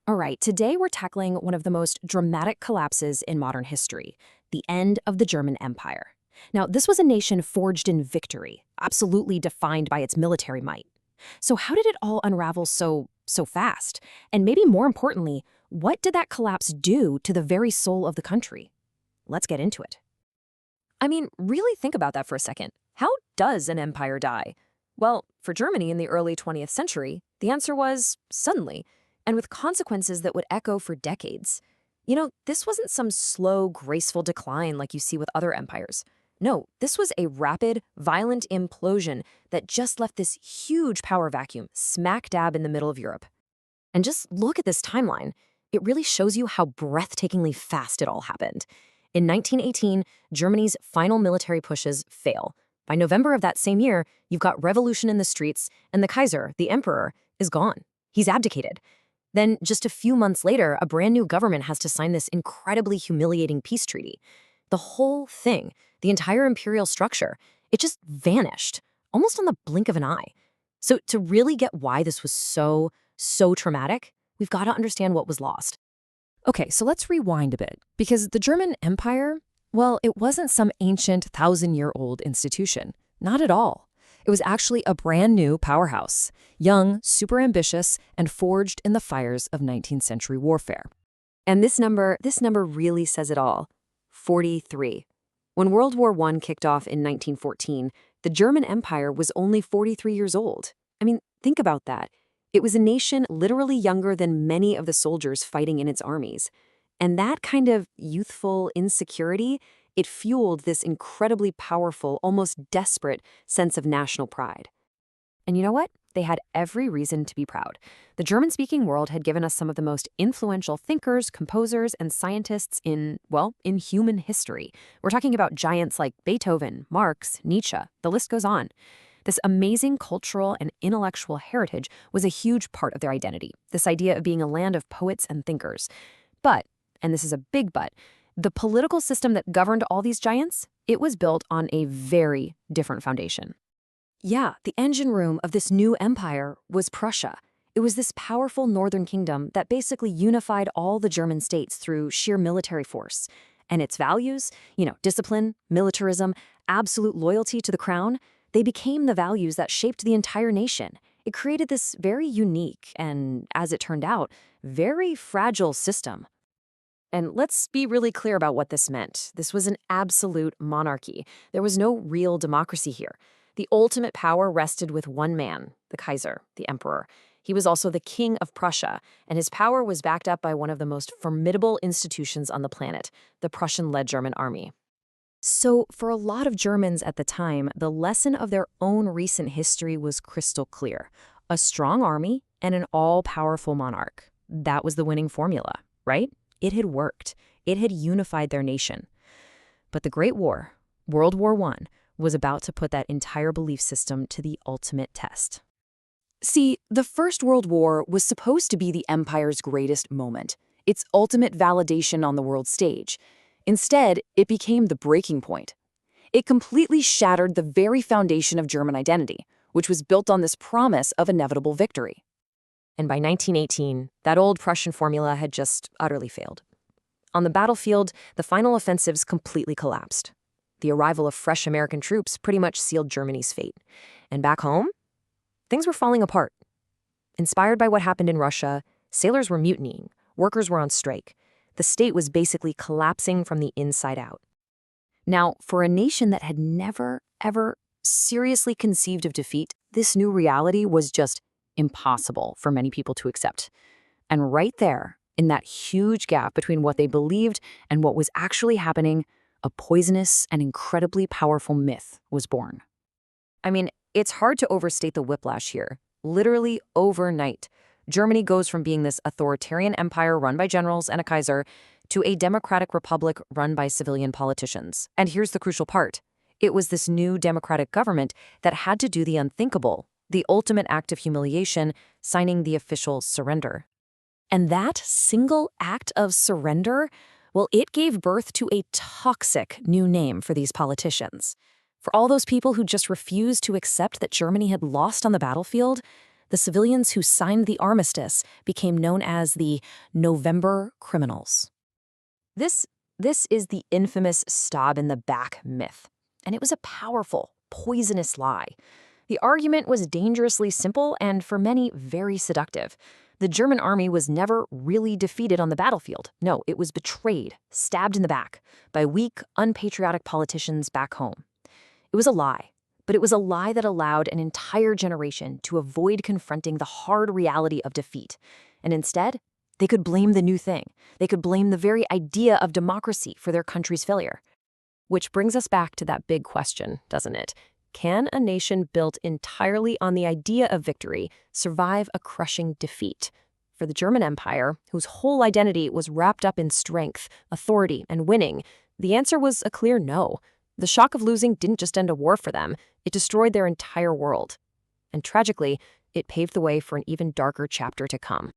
All right, today we're tackling one of the most dramatic collapses in modern history, the end of the German Empire. Now, this was a nation forged in victory, absolutely defined by its military might. So how did it all unravel so fast? And maybe more importantly, what did that collapse do to the very soul of the country? Let's get into it. I mean, really think about that for a second. How does an empire die? Well, for Germany in the early 20th century, the answer was suddenly, and with consequences that would echo for decades. This wasn't some slow, graceful decline like you see with other empires. No, this was a rapid, violent implosion that just left this huge power vacuum smack dab in the middle of Europe. And just look at this timeline. It really shows you how breathtakingly fast it all happened. In 1918, Germany's final military pushes fail. By November of that same year, you've got revolution in the streets, and the Kaiser, the emperor, is gone. He's abdicated. Then, just a few months later, a brand new government has to sign this incredibly humiliating peace treaty. The whole thing, the entire imperial structure, it just vanished, almost on the blink of an eye. So to really get why this was so traumatic, we've got to understand what was lost. Okay, so let's rewind a bit, because the German Empire, well, it wasn't some ancient 1,000-year-old institution. Not at all. It was actually a brand new powerhouse, young, super ambitious, and forged in the fires of 19th century warfare. And this number really says it all. 43. When World War I kicked off in 1914, the German Empire was only 43 years old. I mean, think about that. It was a nation literally younger than many of the soldiers fighting in its armies. And that kind of youthful insecurity, it fueled this incredibly powerful, almost desperate sense of national pride. And you know what? They had every reason to be proud. The German-speaking world had given us some of the most influential thinkers, composers, and scientists in human history. We're talking about giants like Beethoven, Marx, Nietzsche, the list goes on. This amazing cultural and intellectual heritage was a huge part of their identity, this idea of being a land of poets and thinkers. But, and this is a big but, the political system that governed all these giants, it was built on a very different foundation. Yeah, the engine room of this new empire was Prussia. It was this powerful northern kingdom that basically unified all the German states through sheer military force. And its values, discipline, militarism, absolute loyalty to the crown, they became the values that shaped the entire nation. It created this very unique and, as it turned out, very fragile system. And let's be really clear about what this meant. This was an absolute monarchy. There was no real democracy here. The ultimate power rested with one man, the Kaiser, the emperor. He was also the king of Prussia, and his power was backed up by one of the most formidable institutions on the planet, the Prussian-led German army. So, for a lot of Germans at the time, the lesson of their own recent history was crystal clear. A strong army and an all-powerful monarch. That was the winning formula, right? It had worked. It had unified their nation. But the Great War, World War I, was about to put that entire belief system to the ultimate test. See, the First World War was supposed to be the empire's greatest moment, its ultimate validation on the world stage. Instead, it became the breaking point. It completely shattered the very foundation of German identity, which was built on this promise of inevitable victory. And by 1918, that old Prussian formula had just utterly failed. On the battlefield, the final offensives completely collapsed. The arrival of fresh American troops pretty much sealed Germany's fate. And back home, things were falling apart. Inspired by what happened in Russia, sailors were mutinying, workers were on strike. The state was basically collapsing from the inside out. Now, for a nation that had never, ever seriously conceived of defeat, this new reality was just impossible for many people to accept. And right there, in that huge gap between what they believed and what was actually happening, a poisonous and incredibly powerful myth was born. I mean, it's hard to overstate the whiplash here. Literally overnight, Germany goes from being this authoritarian empire run by generals and a Kaiser to a democratic republic run by civilian politicians. And here's the crucial part. It was this new democratic government that had to do the unthinkable, the ultimate act of humiliation, signing the official surrender. And that single act of surrender, well, it gave birth to a toxic new name for these politicians. For all those people who just refused to accept that Germany had lost on the battlefield, The civilians who signed the armistice became known as the November Criminals. This is the infamous stab in the back myth, and it was a powerful, poisonous lie. The argument was dangerously simple and, for many, very seductive. The German army was never really defeated on the battlefield. No, it was betrayed, stabbed in the back, by weak, unpatriotic politicians back home. It was a lie, but it was a lie that allowed an entire generation to avoid confronting the hard reality of defeat. And instead, they could blame the new thing. They could blame the very idea of democracy for their country's failure. Which brings us back to that big question, doesn't it? Can a nation built entirely on the idea of victory survive a crushing defeat? For the German Empire, whose whole identity was wrapped up in strength, authority, and winning, the answer was a clear no. The shock of losing didn't just end a war for them, it destroyed their entire world. And tragically, it paved the way for an even darker chapter to come.